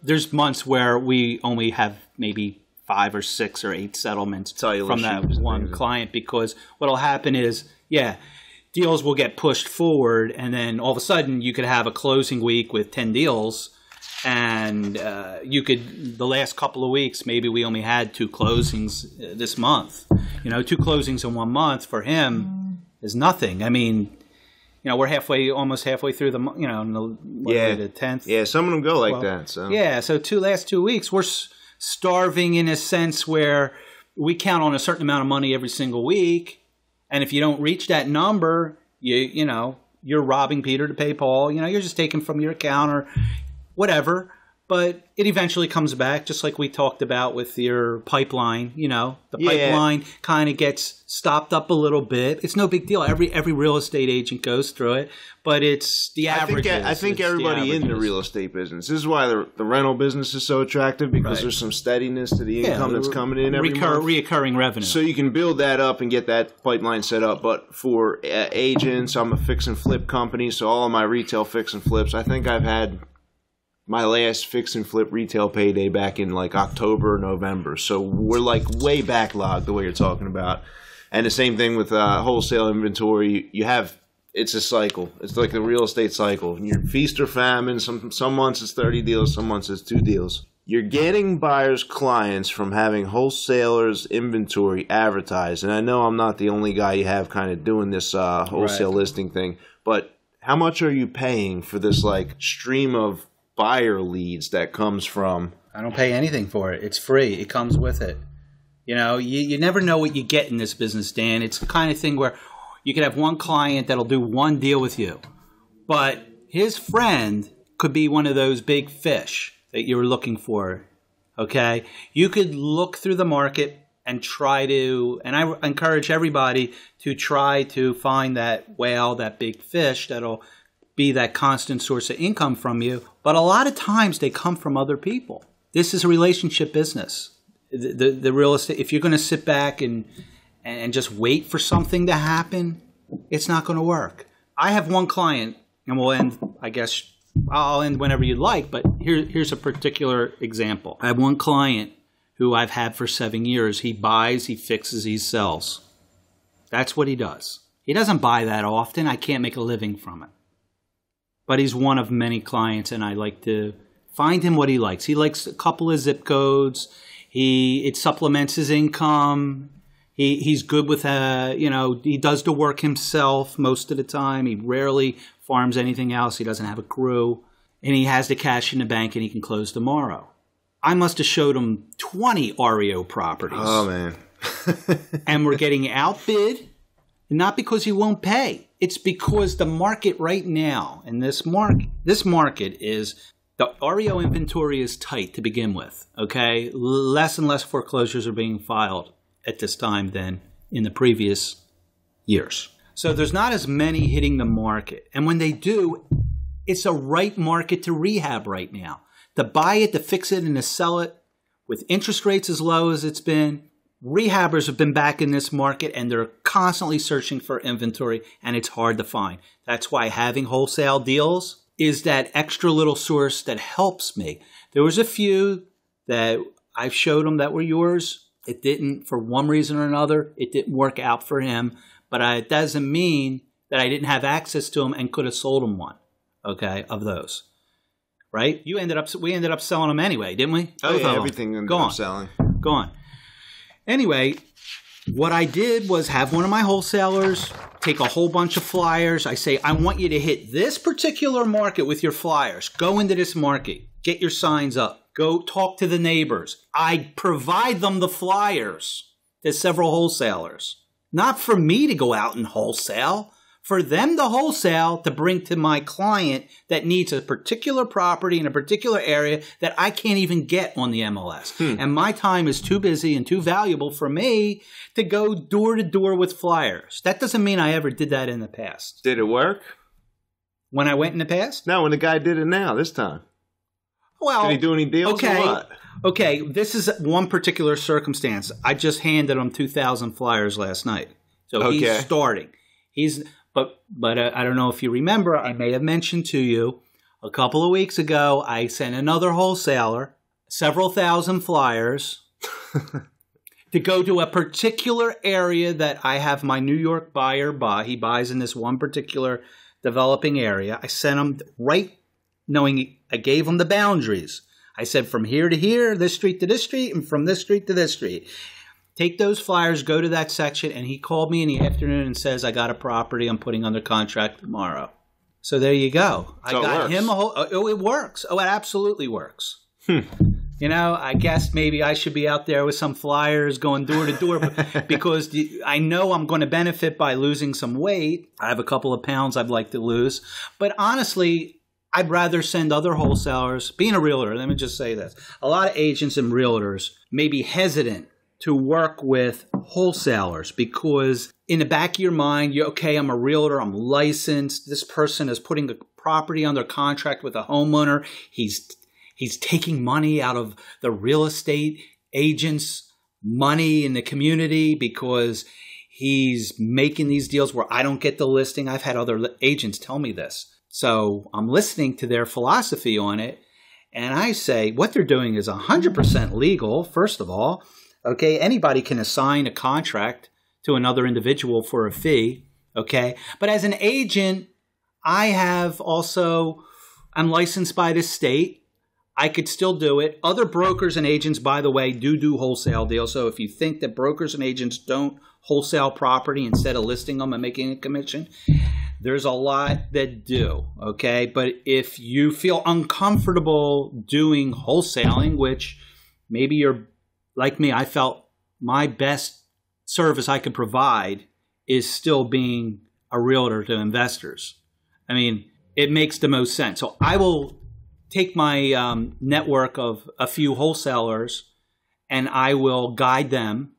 C: there's months where we only have maybe 5 or 6 or 8 settlements from that one client because what'll happen is, deals will get pushed forward, and then all of a sudden you could have a closing week with 10 deals, and the last couple of weeks, maybe we only had 2 closings this month. 2 closings in 1 month for him is nothing. I mean, we're almost halfway through the, the 10th.
B: Yeah, some of them go like that. So
C: yeah, so last 2 weeks, we're starving in a sense where we count on a certain amount of money every single week. And if you don't reach that number, you're robbing Peter to pay Paul. You're just taking from your account or whatever. But it eventually comes back, just like we talked about with your pipeline. The pipeline kind of gets stopped up a little bit. It's no big deal. Every real estate agent goes through it, but it's the average.
B: I think everybody in the real estate business. This is why the rental business is so attractive because there's some steadiness to the income that's coming in every month.
C: Reoccurring revenue.
B: So you can build that up and get that pipeline set up. But for agents, I'm a fix and flip company, so all of my retail fix and flips. I think I've had my last fix and flip retail payday back in like October, November. So we're like way backlogged the way you're talking about. And the same thing with wholesale inventory. It's a cycle. It's like the real estate cycle. You're feast or famine. Some months it's 30 deals, some months it's 2 deals. You're getting buyers' clients from having wholesalers' inventory advertised. And I know I'm not the only guy you have kind of doing this wholesale listing thing. But how much are you paying for this like stream of buyer leads that comes from?
C: I don't pay anything for it. It's free. It comes with it. You never know what you get in this business, Dan. It's the kind of thing where you could have one client that'll do one deal with you, but his friend could be one of those big fish that you were looking for, okay? You could look through the market and try to, and I encourage everybody to try to find that whale, that big fish that'll be that constant source of income from you. But a lot of times they come from other people. This is a relationship business. The real estate, if you're going to sit back and just wait for something to happen, it's not going to work. I have one client, and we'll end, I guess, I'll end whenever you'd like, but here's a particular example. I have one client who I've had for 7 years. He buys, he fixes, he sells. That's what he does. He doesn't buy that often. I can't make a living from it. But he's one of many clients, and I like to find him what he likes. He likes a couple of zip codes. It supplements his income. He's good with, he does the work himself most of the time. He rarely farms anything else. He doesn't have a crew. And he has the cash in the bank, and he can close tomorrow. I must have showed him 20 REO properties.
B: Oh, man.
C: And we're getting outbid, not because he won't pay. It's because the market right now, and this market is, the REO inventory is tight to begin with, okay? Less and less foreclosures are being filed at this time than in the previous years. So there's not as many hitting the market. And when they do, it's a right market to rehab right now. To buy it, to fix it, and to sell it with interest rates as low as it's been. Rehabbers have been back in this market, and they're constantly searching for inventory, and it's hard to find. That's why having wholesale deals is that extra little source that helps me. There was a few that I've showed them that were yours. It didn't, for one reason or another, it didn't work out for him. But it doesn't mean that I didn't have access to them and could have sold him one, okay, of those. Right? We ended up selling them anyway, didn't we?
B: Oh, yeah, everything ended up selling.
C: Gone. Anyway, what I did was have one of my wholesalers take a whole bunch of flyers. I say, I want you to hit this particular market with your flyers. Go into this market. Get your signs up. Go talk to the neighbors. I provide them the flyers to several wholesalers. Not for me to go out and wholesale. For them to wholesale to bring to my client that needs a particular property in a particular area that I can't even get on the MLS. And my time is too busy and too valuable for me to go door to door with flyers. That doesn't mean I ever did that in the past.
B: Did it work?
C: When I went in the past?
B: No, when the guy did it now, this time.
C: Well,
B: did he do any deals or what?
C: Okay, this is one particular circumstance. I just handed him 2,000 flyers last night. So he's starting. But I don't know if you remember, I may have mentioned to you a couple of weeks ago, I sent another wholesaler several thousand flyers to go to a particular area that I have my New York buyer buy. He buys in this one particular developing area. I sent him right knowing I gave him the boundaries. I said from here to here, this street to this street, and from this street to this street. Take those flyers, go to that section, and he called me in the afternoon and says, I got a property I'm putting under contract tomorrow. So there you go.
B: So
C: I got him a whole... Oh, it works. Oh, it absolutely works. You know, I guess maybe I should be out there with some flyers going door to door because I know I'm going to benefit by losing some weight. I have a couple of pounds I'd like to lose. But honestly, I'd rather send other wholesalers. Being a realtor, let me just say this. A lot of agents and realtors may be hesitant to work with wholesalers because in the back of your mind, you're okay, I'm a realtor, I'm licensed. This person is putting a property under contract with a homeowner. He's taking money out of the real estate agent's money in the community because he's making these deals where I don't get the listing. I've had other agents tell me this. So I'm listening to their philosophy on it. And I say what they're doing is 100% legal, first of all. Okay, anybody can assign a contract to another individual for a fee, okay? But as an agent, I'm licensed by the state. I could still do it. Other brokers and agents, by the way, do wholesale deals. So if you think that brokers and agents don't wholesale property instead of listing them and making a commission, there's a lot that do, okay? But if you feel uncomfortable doing wholesaling, which maybe you're like me, I felt my best service I could provide is still being a realtor to investors. I mean, it makes the most sense. So I will take my network of a few wholesalers and I will guide them,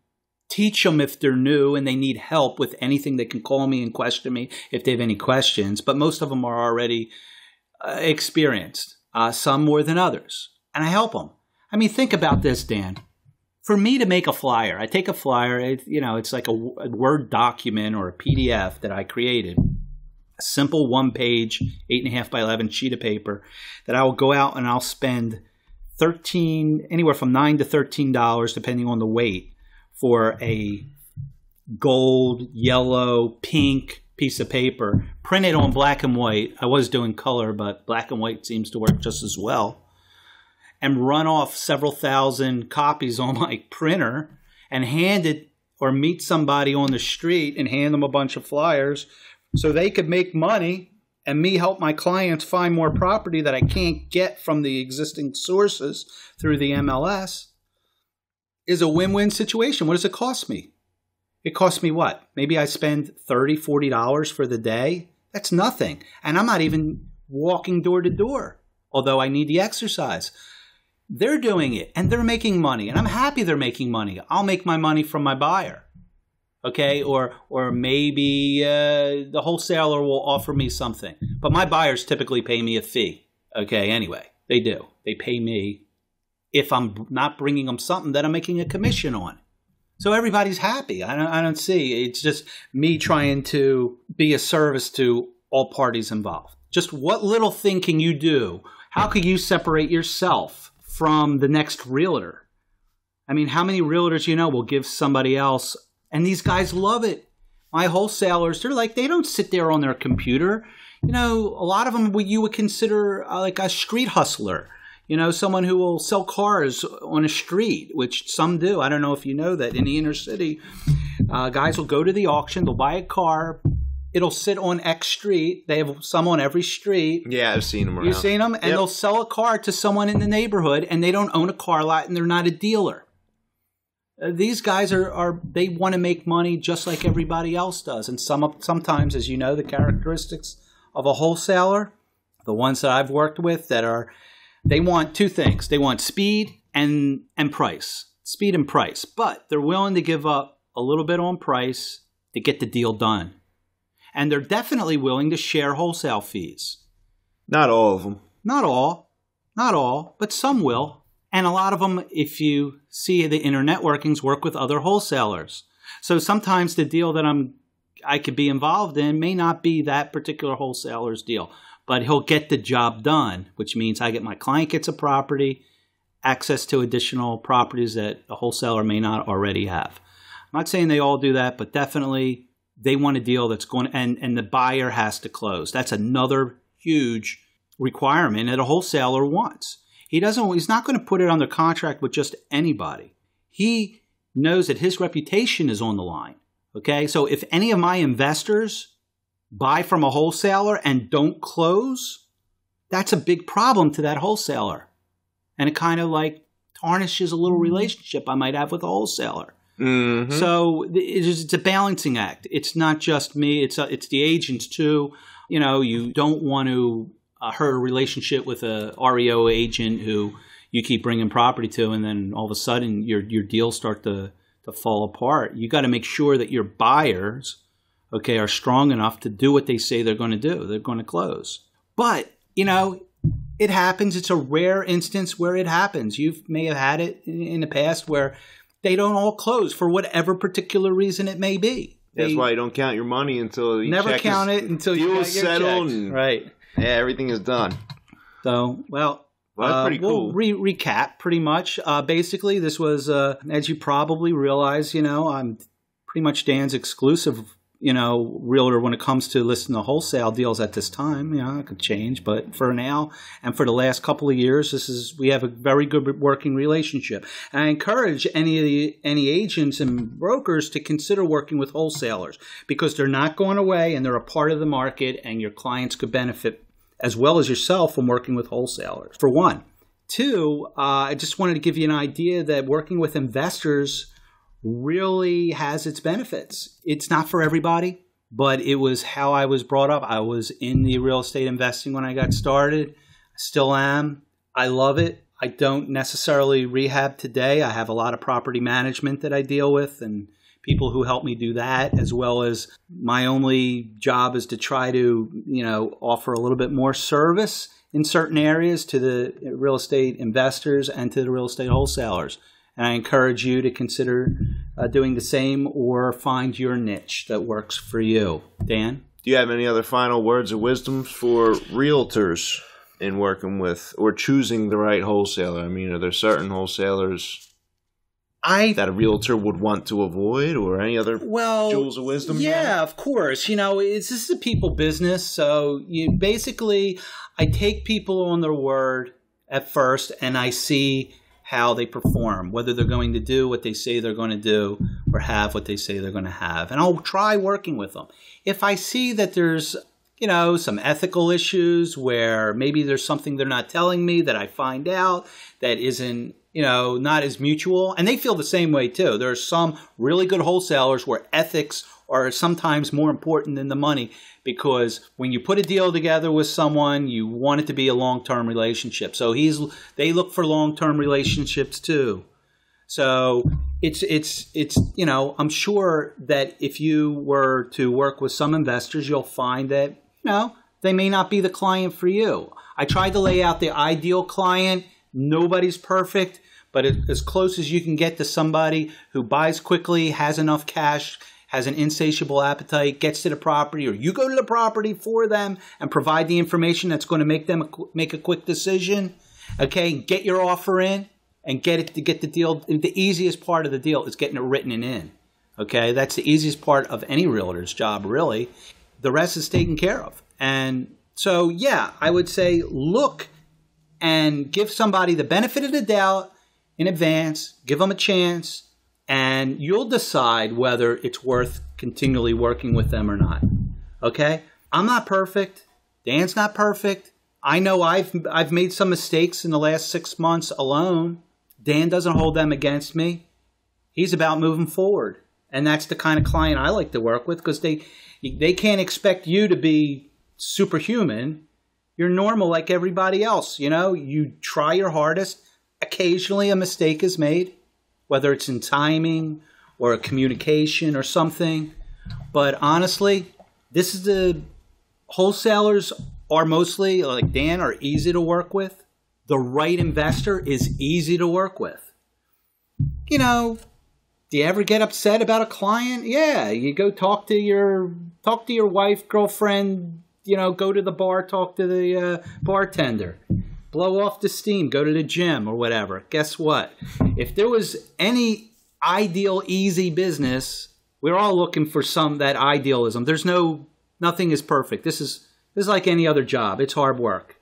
C: teach them if they're new and they need help with anything. They can call me and question me if they have any questions. But most of them are already experienced, some more than others. And I help them. I mean, think about this, Dan. For me to make a flyer, I take a flyer, it's like a Word document or a PDF that I created. A simple one-page, 8.5 by 11 sheet of paper that I will go out and I'll spend anywhere from $9 to $13, depending on the weight, for a gold, yellow, pink piece of paper, printed on black and white. I was doing color, but black and white seems to work just as well. And run off several thousand copies on my printer and hand it or meet somebody on the street and hand them a bunch of flyers so they could make money and me help my clients find more property that I can't get from the existing sources through the MLS is a win-win situation. What does it cost me? It costs me what? Maybe I spend $30, $40 for the day. That's nothing. And I'm not even walking door to door, although I need the exercise. They're doing it and they're making money and I'm happy they're making money. I'll make my money from my buyer. Okay. Or maybe the wholesaler will offer me something, but my buyers typically pay me a fee. Okay. Anyway, they do. They pay me if I'm not bringing them something that I'm making a commission on. So everybody's happy. I don't see. It's just me trying to be a service to all parties involved. Just what little thing can you do? How can you separate yourself from the next realtor? I mean, how many realtors will give somebody else, and these guys love it. My wholesalers, they don't sit there on their computer. A lot of them you would consider like a street hustler. Someone who will sell cars on a street, which some do. I don't know if you know that in the inner city, guys will go to the auction, they'll buy a car. It'll sit on X street. They have some on every street.
B: Yeah, I've seen them around.
C: You've seen them? And they'll sell a car to someone in the neighborhood, and they don't own a car lot, and they're not a dealer. These guys they want to make money just like everybody else does. And sometimes, as you know, the characteristics of a wholesaler, the ones that I've worked with they want two things. They want speed and price. Speed and price. But they're willing to give up a little bit on price to get the deal done. And they're definitely willing to share wholesale fees.
B: Not all of them. Not
C: all, but some will. And a lot of them, if you see the inner networkings, work with other wholesalers. So sometimes the deal that I could be involved in may not be that particular wholesaler's deal, but he'll get the job done, which means my client gets a property, access to additional properties that a wholesaler may not already have. I'm not saying they all do that, but definitely they want a deal that's going, and the buyer has to close. That's another huge requirement that a wholesaler wants. He's not going to put it under contract with just anybody. He knows that his reputation is on the line. Okay. So if any of my investors buy from a wholesaler and don't close, that's a big problem to that wholesaler. And it kind of tarnishes a little relationship I might have with a wholesaler. Mm-hmm. So it's a balancing act. It's not just me. It's the agents too. You don't want to hurt a relationship with a REO agent who you keep bringing property to, and then all of a sudden your deals start to fall apart. You got to make sure that your buyers, are strong enough to do what they say they're going to do. They're going to close. But it happens. It's a rare instance where it happens. You may have had it in the past where they don't all close for whatever particular reason it may be.
B: That's why you don't count your money until you
C: never count it until you get
B: settled.
C: Right.
B: Yeah, everything is done.
C: So, well,
B: that's pretty cool.
C: We'll recap pretty much. Basically, this was, as you probably realize, I'm pretty much Dan's exclusive, realtor when it comes to listing the wholesale deals at this time. It could change, but for now and for the last couple of years, we have a very good working relationship. And I encourage any agents and brokers to consider working with wholesalers because they're not going away and they're a part of the market, and your clients could benefit as well as yourself from working with wholesalers, for one. Two, I just wanted to give you an idea that working with investors really has its benefits. It's not for everybody, but it was how I was brought up. I was in the real estate investing when I got started. I still am. I love it. I don't necessarily rehab today. I have a lot of property management that I deal with and people who help me do that, as well as my only job is to try to, offer a little bit more service in certain areas to the real estate investors and to the real estate wholesalers. And I encourage you to consider doing the same or find your niche that works for you. Dan?
B: Do you have any other final words of wisdom for realtors in working with or choosing the right wholesaler? I mean, are there certain wholesalers that a realtor would want to avoid, or any other jewels of wisdom?
C: Yeah, of course. This is a people business. So I take people on their word at first, and I see how they perform, whether they're going to do what they say they're going to do or have what they say they're going to have. And I'll try working with them. If I see that there's, some ethical issues where maybe there's something they're not telling me that I find out that isn't, not as mutual. And they feel the same way too. There are some really good wholesalers where ethics are sometimes more important than the money, because when you put a deal together with someone, you want it to be a long-term relationship. So they look for long-term relationships too. So it's I'm sure that if you were to work with some investors, you'll find that, they may not be the client for you. I tried to lay out the ideal client. Nobody's perfect, but as close as you can get to somebody who buys quickly, has enough cash, has an insatiable appetite, gets to the property, or you go to the property for them and provide the information that's going to make them make a quick decision. Okay, get your offer in and get the deal. The easiest part of the deal is getting it written in. Okay, that's the easiest part of any realtor's job, really. The rest is taken care of. And so, I would say look and give somebody the benefit of the doubt in advance, give them a chance, and you'll decide whether it's worth continually working with them or not. Okay? I'm not perfect. Dan's not perfect. I know I've made some mistakes in the last 6 months alone. Dan doesn't hold them against me. He's about moving forward. And that's the kind of client I like to work with, because they can't expect you to be superhuman. You're normal like everybody else. You try your hardest. Occasionally a mistake is made, whether it's in timing or a communication or something. But honestly, the wholesalers are mostly, like Dan, are easy to work with. The right investor is easy to work with. Do you ever get upset about a client? Yeah, you go talk to your wife, girlfriend, go to the bar, talk to the bartender. Blow off the steam, go to the gym or whatever. Guess what? If there was any ideal, easy business, we're all looking for that idealism. Nothing is perfect. This is like any other job. It's hard work,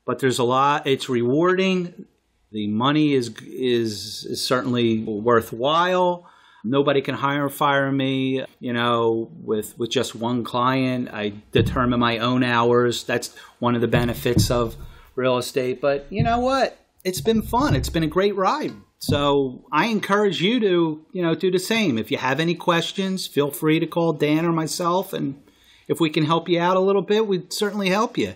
C: but there's a lot. It's rewarding. The money is certainly worthwhile. Nobody can hire or fire me, with just one client. I determine my own hours. That's one of the benefits of real estate. But you know what? It's been fun. It's been a great ride. So I encourage you to, do the same. If you have any questions, feel free to call Dan or myself. And if we can help you out a little bit, we'd certainly help you.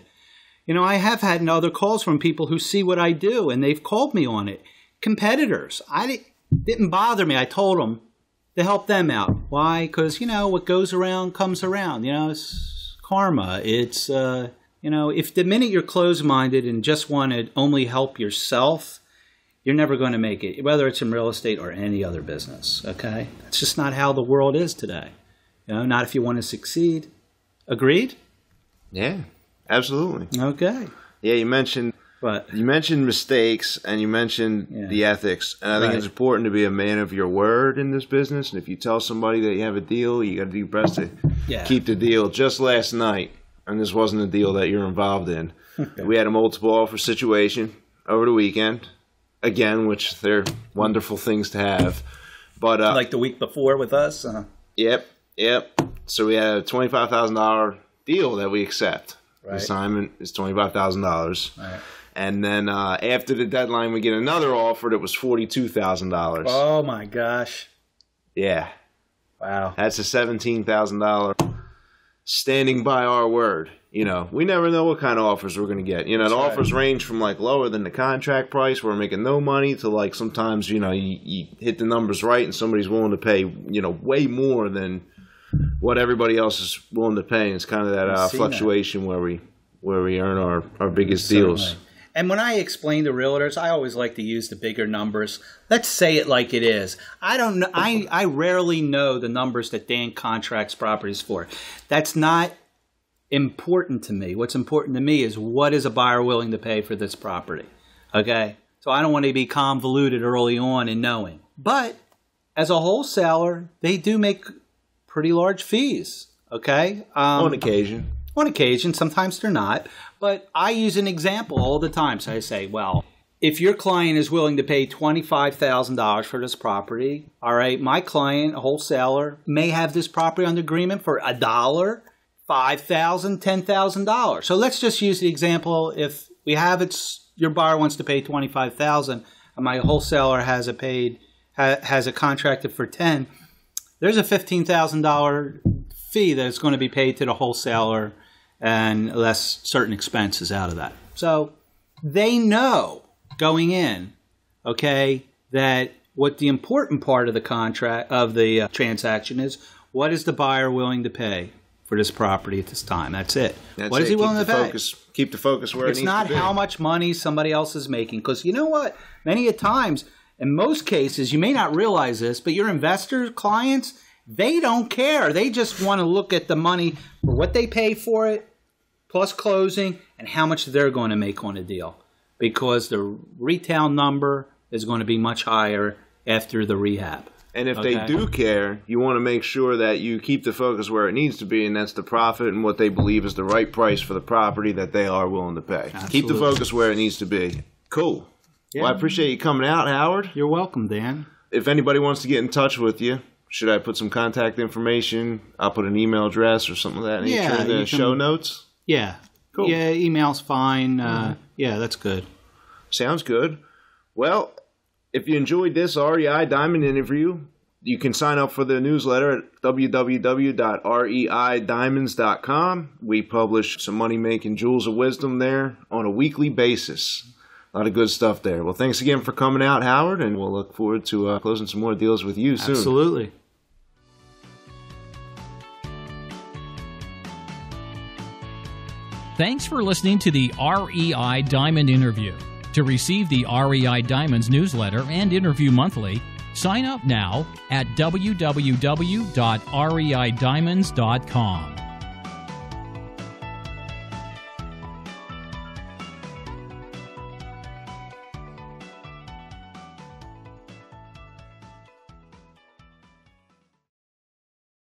C: I have had other calls from people who see what I do, and they've called me on it. Competitors. Didn't bother me. I told them to help them out. Why? Because, what goes around comes around. It's karma. It's, if the minute you're closed-minded and just want to only help yourself, you're never going to make it, whether it's in real estate or any other business, okay? That's just not how the world is today. Not if you want to succeed. Agreed?
B: Yeah, absolutely.
C: Okay.
B: Yeah, you mentioned mistakes and you mentioned the ethics. And I think it's important to be a man of your word in this business. And if you tell somebody that you have a deal, you got to do your best to keep the deal. Just last night, and this wasn't a deal that you're involved in, we had a multiple offer situation over the weekend. Again, which they're wonderful things to have. But
C: like the week before with us?
B: Yep. So we had a $25,000 deal that we accept. Right. The assignment is $25,000. Right. And then after the deadline, we get another offer that was $42,000.
C: Oh, my gosh.
B: Yeah.
C: Wow.
B: That's a $17,000 standing by our word. We never know what kind of offers we're going to get. The offers range from like lower than the contract price, where we're making no money, to like sometimes, you hit the numbers right and somebody's willing to pay, way more than what everybody else is willing to pay. And it's kind of that fluctuation where we earn our biggest deals.
C: And when I explain to realtors, I always like to use the bigger numbers. Let's say it like it is. I don't know. I rarely know the numbers that Dan contracts properties for. That's not important to me. What's important to me is, what is a buyer willing to pay for this property? Okay? So I don't want to be convoluted early on in knowing. But as a wholesaler, they do make pretty large fees. Okay?
B: On occasion.
C: On occasion. Sometimes they're not. But I use an example all the time. So I say, well, if your client is willing to pay $25,000 for this property, all right, my client, a wholesaler, may have this property under agreement for $1, $5,000, $10,000. So let's just use the example. If we have your buyer wants to pay $25,000 and my wholesaler has it contracted for $10,000, there's a $15,000 fee that's going to be paid to the wholesaler, and less certain expenses out of that. So they know going in, okay, that what the important part of the contract of the transaction is, what is the buyer willing to pay for this property at this time? That's it. What is he willing to pay?
B: Keep the focus where it needs to be.
C: It's not how much money somebody else is making. Because you know what? Many a times, in most cases, you may not realize this, but your investor clients, they don't care. They just want to look at the money for what they pay for it, plus closing, and how much they're going to make on a deal. Because the retail number is going to be much higher after the rehab.
B: And if they do care, you want to make sure that you keep the focus where it needs to be, and that's the profit and what they believe is the right price for the property that they are willing to pay. Absolutely. Keep the focus where it needs to be. Cool. Yeah. Well, I appreciate you coming out, Howard.
C: You're welcome, Dan.
B: If anybody wants to get in touch with you, should I put some contact information? I'll put an email address or something like that in the show notes?
C: Yeah. Cool. Yeah, email's fine. Yeah, that's good.
B: Sounds good. Well, if you enjoyed this REI Diamond interview, you can sign up for the newsletter at www.reidiamonds.com. We publish some money-making jewels of wisdom there on a weekly basis. A lot of good stuff there. Well, thanks again for coming out, Howard, and we'll look forward to closing some more deals with you soon.
C: Absolutely.
A: Thanks for listening to the REI Diamond Interview. To receive the REI Diamonds newsletter and interview monthly, sign up now at www.reidiamonds.com.